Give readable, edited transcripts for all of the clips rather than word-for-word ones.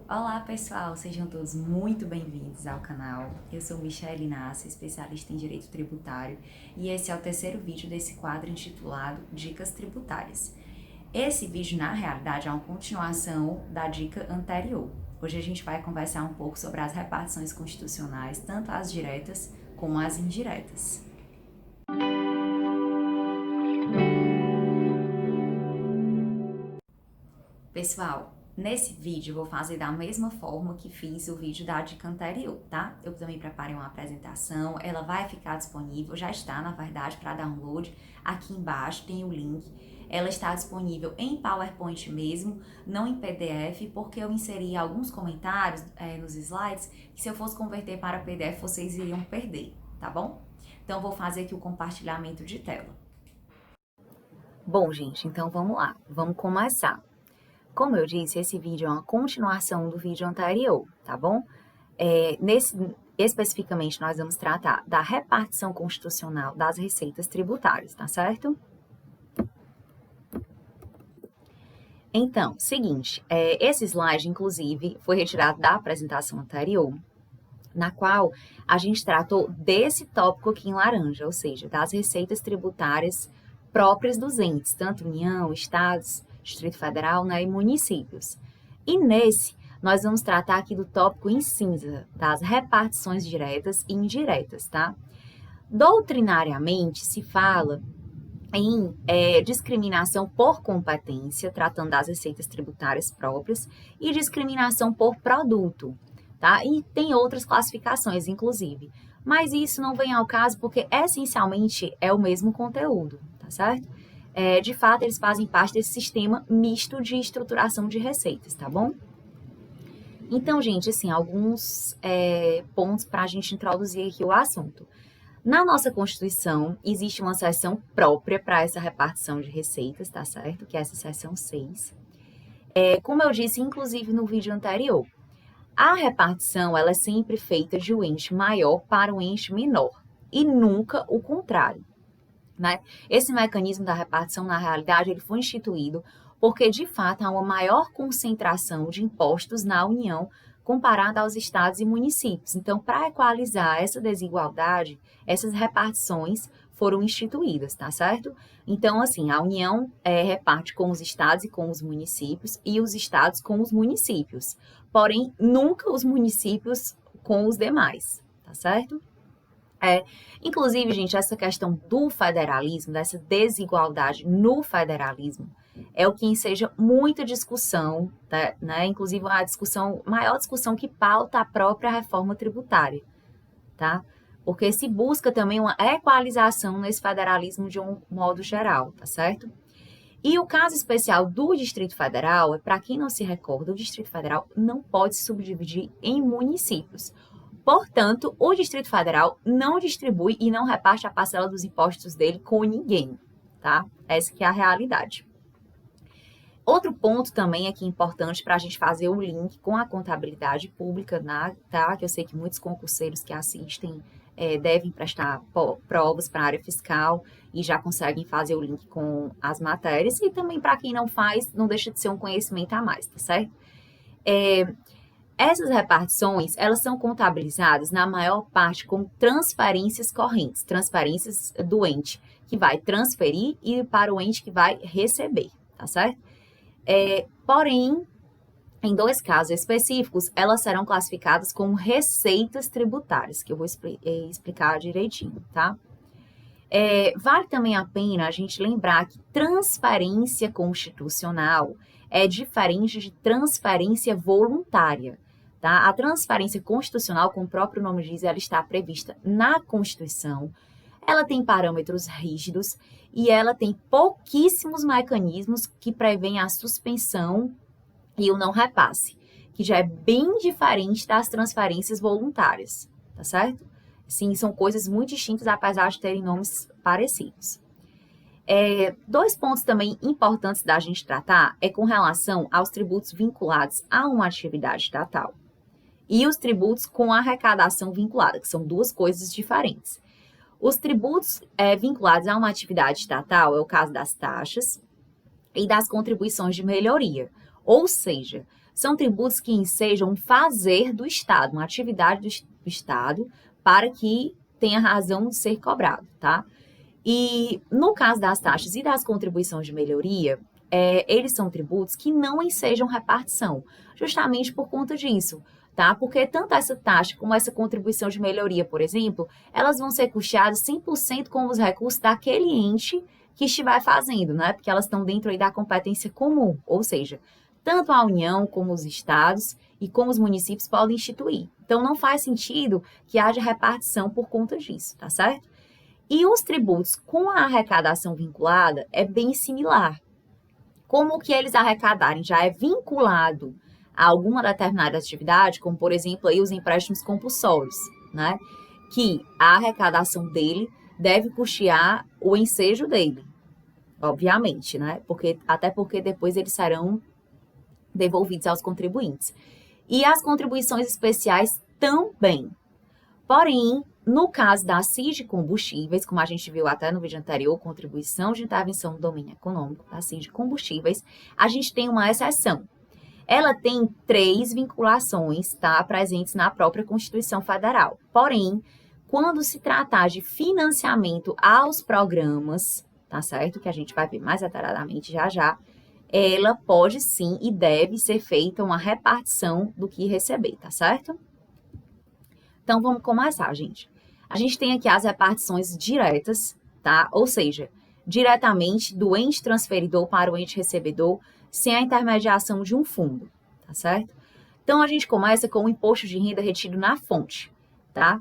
Olá pessoal, sejam todos muito bem-vindos ao canal. Eu sou Michelle Inácio, especialista em Direito Tributário, e esse é o terceiro vídeo desse quadro intitulado Dicas Tributárias. Esse vídeo, na realidade, é uma continuação da dica anterior. Hoje a gente vai conversar um pouco sobre as repartições constitucionais, tanto as diretas como as indiretas. Pessoal, nesse vídeo eu vou fazer da mesma forma que fiz o vídeo da dica anterior, tá? Eu também preparei uma apresentação, ela vai ficar disponível, já está, na verdade, para download. Aqui embaixo tem o link. Ela está disponível em PowerPoint mesmo, não em PDF, porque eu inseri alguns comentários nos slides que se eu fosse converter para PDF vocês iriam perder, tá bom? Então vou fazer aqui o compartilhamento de tela. Bom, gente, então vamos lá, vamos começar. Como eu disse, esse vídeo é uma continuação do vídeo anterior, tá bom? Especificamente, nós vamos tratar da repartição constitucional das receitas tributárias, tá certo? Então, seguinte, esse slide, inclusive, foi retirado da apresentação anterior, na qual a gente tratou desse tópico aqui em laranja, ou seja, das receitas tributárias próprias dos entes, tanto União, Estados, Distrito Federal, né, e municípios. E nesse, nós vamos tratar aqui do tópico em cinza, das repartições diretas e indiretas, tá? Doutrinariamente, se fala em discriminação por competência, tratando das receitas tributárias próprias, e discriminação por produto, tá? E tem outras classificações, inclusive. Mas isso não vem ao caso porque, essencialmente, é o mesmo conteúdo, tá certo? De fato, eles fazem parte desse sistema misto de estruturação de receitas, tá bom? Então, gente, assim, alguns pontos para a gente introduzir aqui o assunto. Na nossa Constituição, existe uma seção própria para essa repartição de receitas, tá certo? Que é essa seção 6. Como eu disse, inclusive no vídeo anterior, a repartição ela é sempre feita de um ente maior para um ente menor, e nunca o contrário. Né? Esse mecanismo da repartição, na realidade, ele foi instituído porque, de fato, há uma maior concentração de impostos na União comparada aos estados e municípios. Então, para equalizar essa desigualdade, essas repartições foram instituídas, tá certo? Então, assim, a União reparte com os estados e com os municípios, e os estados com os municípios. Porém, nunca os municípios com os demais, tá certo? Inclusive, gente, essa questão do federalismo, dessa desigualdade no federalismo, é o que enseja muita discussão, tá, né? Inclusive maior discussão que pauta a própria reforma tributária, tá? Porque se busca também uma equalização nesse federalismo de um modo geral, tá certo? E o caso especial do Distrito Federal, para quem não se recorda, o Distrito Federal não pode se subdividir em municípios. Portanto, o Distrito Federal não distribui e não reparte a parcela dos impostos dele com ninguém, tá? Essa que é a realidade. Outro ponto também aqui importante para a gente fazer o link com a contabilidade pública, tá? Que eu sei que muitos concurseiros que assistem devem prestar provas para a área fiscal e já conseguem fazer o link com as matérias. E também para quem não faz, não deixa de ser um conhecimento a mais, tá certo? Essas repartições, elas são contabilizadas na maior parte como transferências correntes, transferências do ente que vai transferir e para o ente que vai receber, tá certo? Porém, em dois casos específicos, elas serão classificadas como receitas tributárias, que eu vou explicar direitinho, tá? Vale também a pena a gente lembrar que transferência constitucional é diferente de transferência voluntária. Tá? A transferência constitucional, como o próprio nome diz, ela está prevista na Constituição, ela tem parâmetros rígidos e ela tem pouquíssimos mecanismos que prevêem a suspensão e o não repasse, que já é bem diferente das transferências voluntárias, tá certo? Sim, são coisas muito distintas, apesar de terem nomes parecidos. Dois pontos também importantes da gente tratar é com relação aos tributos vinculados a uma atividade estatal e os tributos com arrecadação vinculada, que são duas coisas diferentes. Os tributos vinculados a uma atividade estatal é o caso das taxas e das contribuições de melhoria, ou seja, são tributos que ensejam um fazer do Estado, uma atividade do Estado, para que tenha razão de ser cobrado, tá? E no caso das taxas e das contribuições de melhoria, eles são tributos que não ensejam repartição, justamente por conta disso, tá? Porque tanto essa taxa como essa contribuição de melhoria, por exemplo, elas vão ser custeadas 100% com os recursos daquele ente que estiver fazendo, né? Porque elas estão dentro aí da competência comum, ou seja, tanto a União como os estados e como os municípios podem instituir. Então, não faz sentido que haja repartição por conta disso, tá certo? E os tributos com a arrecadação vinculada é bem similar. Como o que eles arrecadarem já é vinculado a alguma determinada atividade, como, por exemplo, aí os empréstimos compulsórios, né? Que a arrecadação dele deve custear o ensejo dele, obviamente, né? Até porque depois eles serão devolvidos aos contribuintes. E as contribuições especiais também. Porém, no caso da CID Combustíveis, como a gente viu até no vídeo anterior, contribuição de intervenção no domínio econômico da CID Combustíveis, a gente tem uma exceção. Ela tem 3 vinculações, tá, presentes na própria Constituição Federal. Porém, quando se tratar de financiamento aos programas, tá certo? Que a gente vai ver mais detalhadamente já já, ela pode sim e deve ser feita uma repartição do que receber, tá certo? Então, vamos começar, gente. A gente tem aqui as repartições diretas, tá? Ou seja, diretamente do ente transferidor para o ente recebedor, sem a intermediação de um fundo, tá certo? Então, a gente começa com o imposto de renda retido na fonte, tá?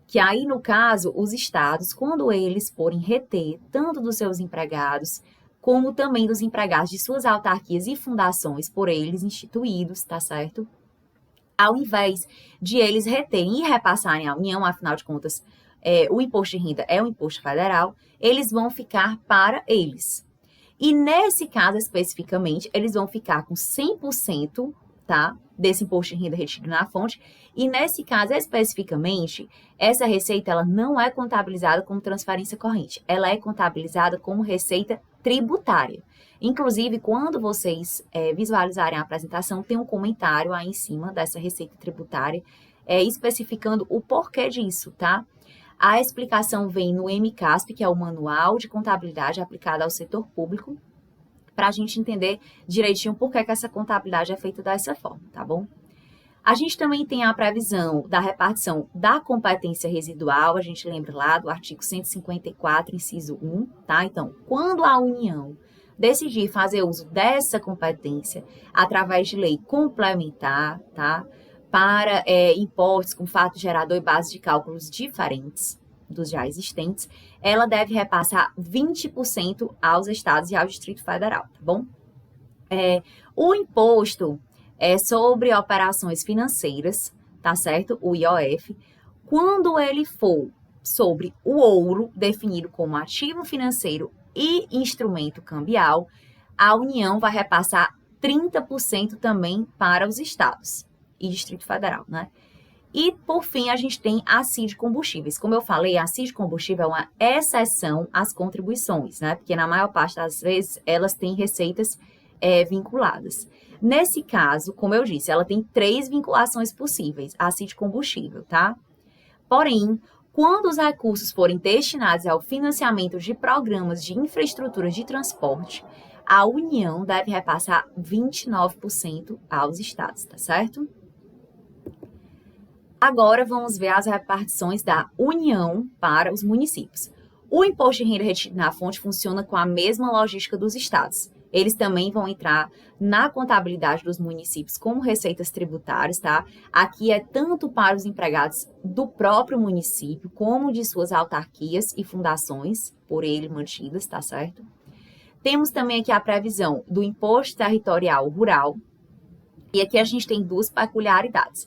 Que aí, no caso, os estados, quando eles forem reter tanto dos seus empregados, como também dos empregados de suas autarquias e fundações por eles instituídos, tá certo? Ao invés de eles reterem e repassarem à União, afinal de contas, o imposto de renda é um imposto federal, eles vão ficar para eles. E nesse caso, especificamente, eles vão ficar com 100%, tá, desse imposto de renda retido na fonte. E nesse caso, especificamente, essa receita ela não é contabilizada como transferência corrente, ela é contabilizada como receita tributária. Inclusive, quando vocês visualizarem a apresentação, tem um comentário aí em cima dessa receita tributária, especificando o porquê disso, tá? A explicação vem no MCASP, que é o Manual de Contabilidade aplicada ao Setor Público, para a gente entender direitinho por que essa contabilidade é feita dessa forma, tá bom? A gente também tem a previsão da repartição da competência residual, a gente lembra lá do artigo 154, inciso 1, tá? Então, quando a União decidir fazer uso dessa competência através de lei complementar, tá? Para impostos com fato gerador e base de cálculos diferentes dos já existentes, ela deve repassar 20% aos estados e ao Distrito Federal, tá bom? O imposto sobre operações financeiras, tá certo? O IOF, quando ele for sobre o ouro, definido como ativo financeiro e instrumento cambial, a União vai repassar 30% também para os estados e Distrito Federal, né? E, por fim, a gente tem a CID Combustíveis. Como eu falei, a CID Combustível é uma exceção às contribuições, né? Porque, na maior parte das vezes, elas têm receitas vinculadas. Nesse caso, como eu disse, ela tem 3 vinculações possíveis, a CID Combustível, tá? Porém, quando os recursos forem destinados ao financiamento de programas de infraestrutura de transporte, a União deve repassar 29% aos estados, tá certo? Agora, vamos ver as repartições da União para os municípios. O imposto de renda retido na fonte funciona com a mesma logística dos estados. Eles também vão entrar na contabilidade dos municípios como receitas tributárias, tá? Aqui é tanto para os empregados do próprio município, como de suas autarquias e fundações, por ele mantidas, tá certo? Temos também aqui a previsão do imposto territorial rural. E aqui a gente tem 2 peculiaridades.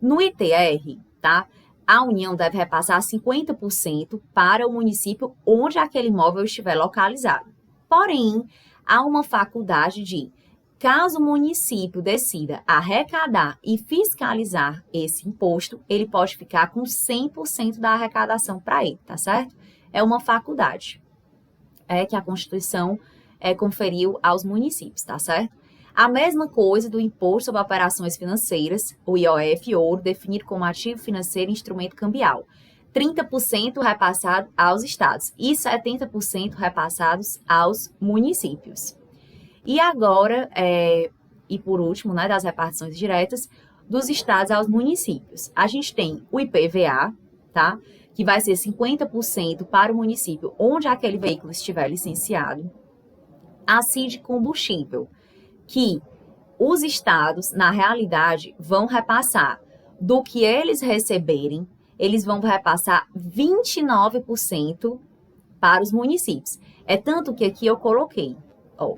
No ITR, tá? A União deve repassar 50% para o município onde aquele imóvel estiver localizado. Porém, há uma faculdade de, caso o município decida arrecadar e fiscalizar esse imposto, ele pode ficar com 100% da arrecadação para ele, tá certo? É uma faculdade que a Constituição conferiu aos municípios, tá certo? A mesma coisa do Imposto sobre Operações Financeiras, o IOF, ouro, definido como ativo financeiro e instrumento cambial. 30% repassado aos estados e 70% repassados aos municípios. E agora, e por último, né, das repartições diretas, dos estados aos municípios. A gente tem o IPVA, tá? Que vai ser 50% para o município onde aquele veículo estiver licenciado. A CID combustível, que os estados, na realidade, vão repassar do que eles receberem, eles vão repassar 29% para os municípios. É tanto que aqui eu coloquei, ó,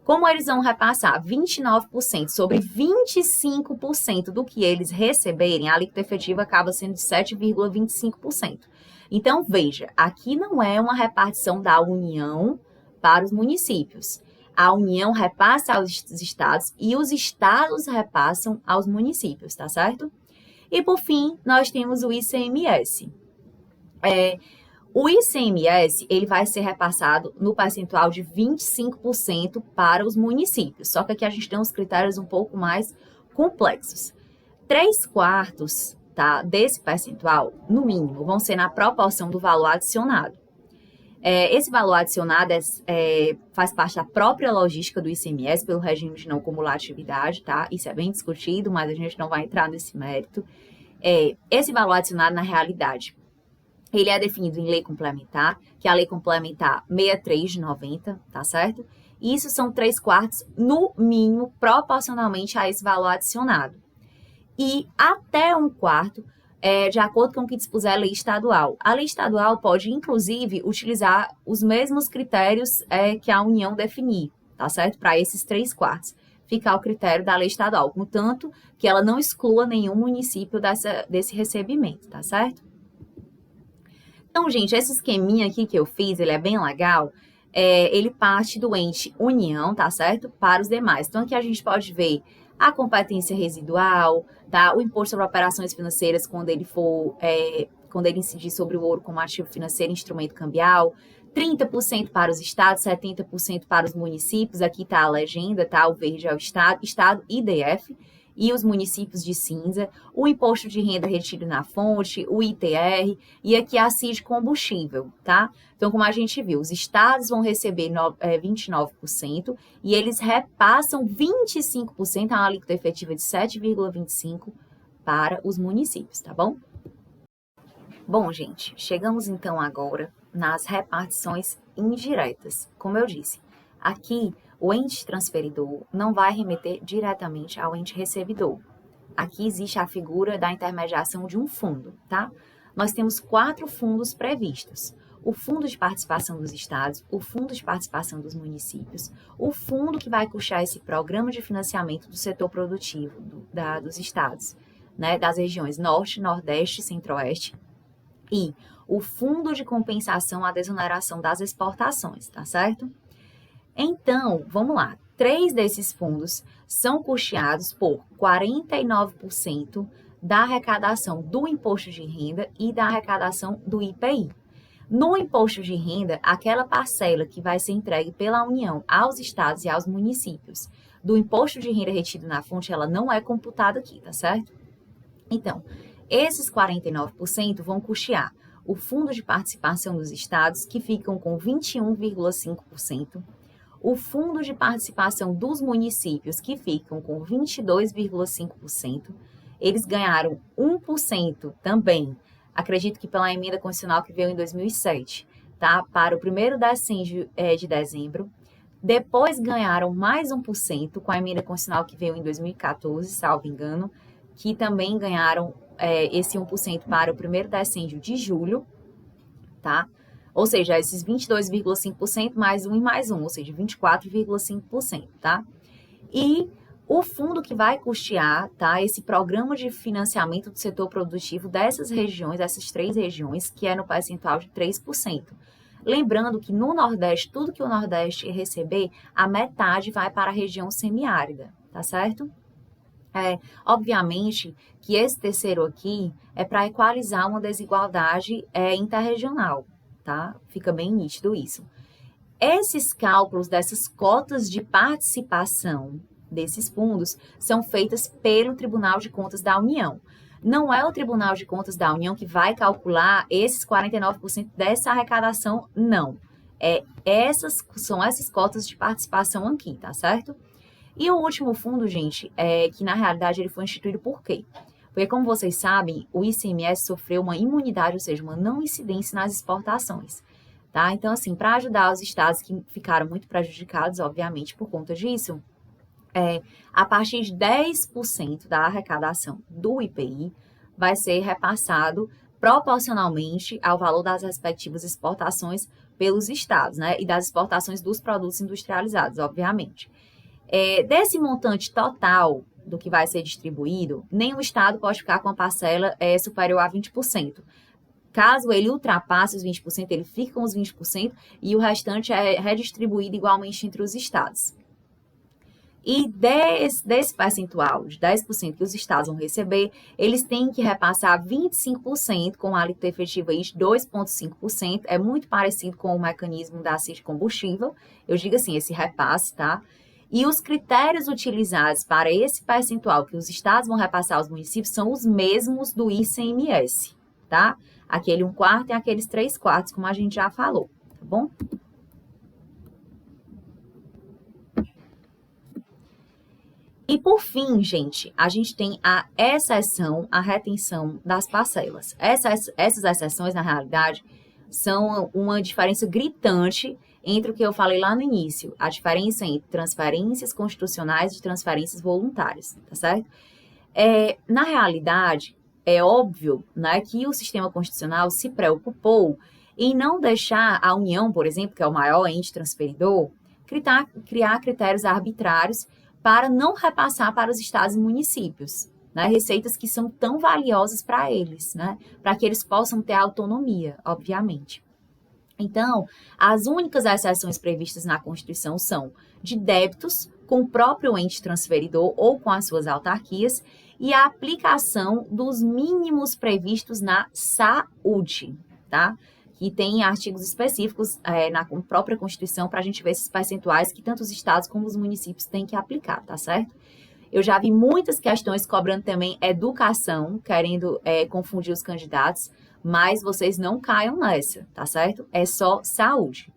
como eles vão repassar 29% sobre 25% do que eles receberem, a alíquota efetiva acaba sendo de 7,25%. Então, veja, aqui não é uma repartição da União para os municípios. A União repassa aos estados e os estados repassam aos municípios, tá certo? E, por fim, nós temos o ICMS. O ICMS, ele vai ser repassado no percentual de 25% para os municípios, só que aqui a gente tem uns critérios um pouco mais complexos. 3/4, tá, desse percentual, no mínimo, vão ser na proporção do valor adicionado. Esse valor adicionado faz parte da própria logística do ICMS, pelo regime de não cumulatividade, tá? Isso é bem discutido, mas a gente não vai entrar nesse mérito. Esse valor adicionado, na realidade, ele é definido em lei complementar, que é a lei complementar 63 de 90, tá certo? E isso são 3/4, no mínimo, proporcionalmente a esse valor adicionado. E até 1/4, de acordo com o que dispuser a lei estadual. A lei estadual pode, inclusive, utilizar os mesmos critérios que a União definir, tá certo? Para esses 3/4, ficar o critério da lei estadual, contanto que ela não exclua nenhum município desse recebimento, tá certo? Então, gente, esse esqueminha aqui que eu fiz, ele é bem legal. Ele parte do ente União, tá certo? Para os demais. Então, aqui a gente pode ver a competência residual, tá? O imposto sobre operações financeiras, quando ele incidir sobre o ouro como ativo financeiro e instrumento cambial, 30% para os estados, 70% para os municípios, aqui tá a legenda, tá? O verde é o estado e DF, e os municípios de cinza, o imposto de renda retido na fonte, o ITR, e aqui a CID combustível, tá? Então, como a gente viu, os estados vão receber 29% e eles repassam 25%, a alíquota efetiva de 7,25% para os municípios, tá bom? Bom, gente, chegamos então agora nas repartições indiretas. Como eu disse, aqui o ente transferidor não vai remeter diretamente ao ente recebidor. Aqui existe a figura da intermediação de um fundo, tá? Nós temos 4 fundos previstos. O Fundo de Participação dos Estados, o Fundo de Participação dos Municípios, o fundo que vai custear esse programa de financiamento do setor produtivo dos estados, né, das regiões Norte, Nordeste e Centro-Oeste, e o Fundo de Compensação à Desoneração das Exportações, tá certo? Então, vamos lá. 3 desses fundos são custeados por 49% da arrecadação do imposto de renda e da arrecadação do IPI. No imposto de renda, aquela parcela que vai ser entregue pela União aos estados e aos municípios do imposto de renda retido na fonte, ela não é computada aqui, tá certo? Então, esses 49% vão custear o Fundo de Participação dos Estados, que ficam com 21,5%, o Fundo de Participação dos Municípios, que ficam com 22,5%, eles ganharam 1% também, acredito que pela emenda constitucional que veio em 2007, tá? Para o primeiro decêndio de dezembro. Depois ganharam mais 1% com a emenda constitucional que veio em 2014, salvo engano, que também ganharam esse 1% para o primeiro decêndio de julho, tá? Ou seja, esses 22,5% mais 1 e mais 1, ou seja, 24,5%, tá? E o fundo que vai custear, tá, esse programa de financiamento do setor produtivo dessas regiões, dessas 3 regiões, que é no percentual de 3%. Lembrando que no Nordeste, tudo que o Nordeste receber, a metade vai para a região semiárida, tá certo? Obviamente que esse terceiro aqui é para equalizar uma desigualdade interregional, tá? Fica bem nítido isso. Esses cálculos dessas cotas de participação, desses fundos são feitas pelo Tribunal de Contas da União. Não é o Tribunal de Contas da União que vai calcular esses 49% dessa arrecadação, não. São essas cotas de participação aqui, tá certo? E o último fundo, gente, que na realidade ele foi instituído por quê? Porque, como vocês sabem, o ICMS sofreu uma imunidade, ou seja, uma não incidência nas exportações. Tá? Então, assim, para ajudar os estados que ficaram muito prejudicados, obviamente, por conta disso, a partir de 10% da arrecadação do IPI vai ser repassado proporcionalmente ao valor das respectivas exportações pelos estados, né? E das exportações dos produtos industrializados, obviamente. Desse montante total do que vai ser distribuído, nenhum estado pode ficar com a parcela superior a 20%. Caso ele ultrapasse os 20%, ele fica com os 20% e o restante é redistribuído igualmente entre os estados. E desse percentual de 10% que os estados vão receber, eles têm que repassar 25% com a alíquota efetiva de 2,5%. É muito parecido com o mecanismo da CIT combustível. Eu digo assim, esse repasse, tá? E os critérios utilizados para esse percentual que os estados vão repassar aos municípios são os mesmos do ICMS, tá? Aquele 1/4 e aqueles 3/4, como a gente já falou, tá bom? E por fim, gente, a gente tem a exceção, a retenção das parcelas. Essas exceções, na realidade, são uma diferença gritante entre o que eu falei lá no início, a diferença entre transferências constitucionais e transferências voluntárias, tá certo? Na realidade, é óbvio, né, que o sistema constitucional se preocupou em não deixar a União, por exemplo, que é o maior ente transferidor, criar critérios arbitrários para não repassar para os estados e municípios, né, receitas que são tão valiosas para eles, né, para que eles possam ter autonomia, obviamente. Então, as únicas exceções previstas na Constituição são de débitos com o próprio ente transferidor ou com as suas autarquias e a aplicação dos mínimos previstos na saúde, tá? Que tem artigos específicos na própria Constituição para a gente ver esses percentuais que tanto os estados como os municípios têm que aplicar, tá certo? Eu já vi muitas questões cobrando também educação, querendo confundir os candidatos, mas vocês não caiam nessa, tá certo? É só saúde.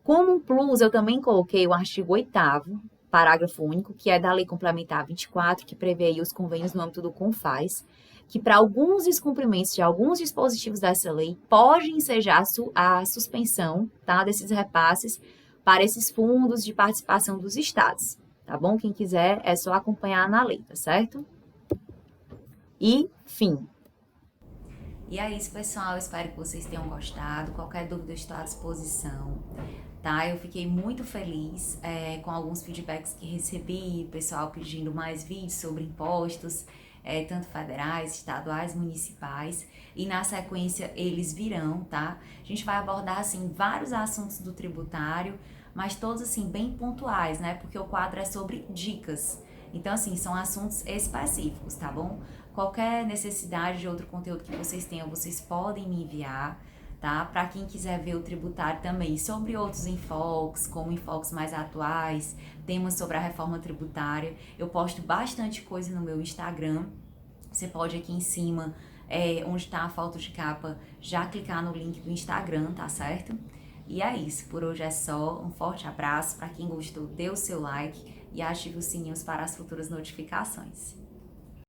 Como um plus, eu também coloquei o artigo 8º, parágrafo único, que é da Lei Complementar 24, que prevê aí os convênios no âmbito do CONFAS, que para alguns descumprimentos de alguns dispositivos dessa lei, pode ensejar a suspensão, tá, desses repasses para esses fundos de participação dos estados, tá bom? Quem quiser é só acompanhar na lei, tá certo? E fim. E é isso, pessoal. Eu espero que vocês tenham gostado. Qualquer dúvida, eu estou à disposição. Tá? Eu fiquei muito feliz com alguns feedbacks que recebi, pessoal pedindo mais vídeos sobre impostos, tanto federais, estaduais, municipais. E na sequência eles virão, tá? A gente vai abordar, assim, vários assuntos do tributário, mas todos, assim, bem pontuais, né? Porque o quadro é sobre dicas. Então, assim, são assuntos específicos, tá bom? Qualquer necessidade de outro conteúdo que vocês tenham, vocês podem me enviar, tá? Para quem quiser ver o tributário também sobre outros enfoques, como enfoques mais atuais, temas sobre a reforma tributária. Eu posto bastante coisa no meu Instagram. Você pode aqui em cima, onde está a foto de capa, já clicar no link do Instagram, tá certo? E é isso, por hoje é só. Um forte abraço. Para quem gostou, dê o seu like e ative os sininhos para as futuras notificações.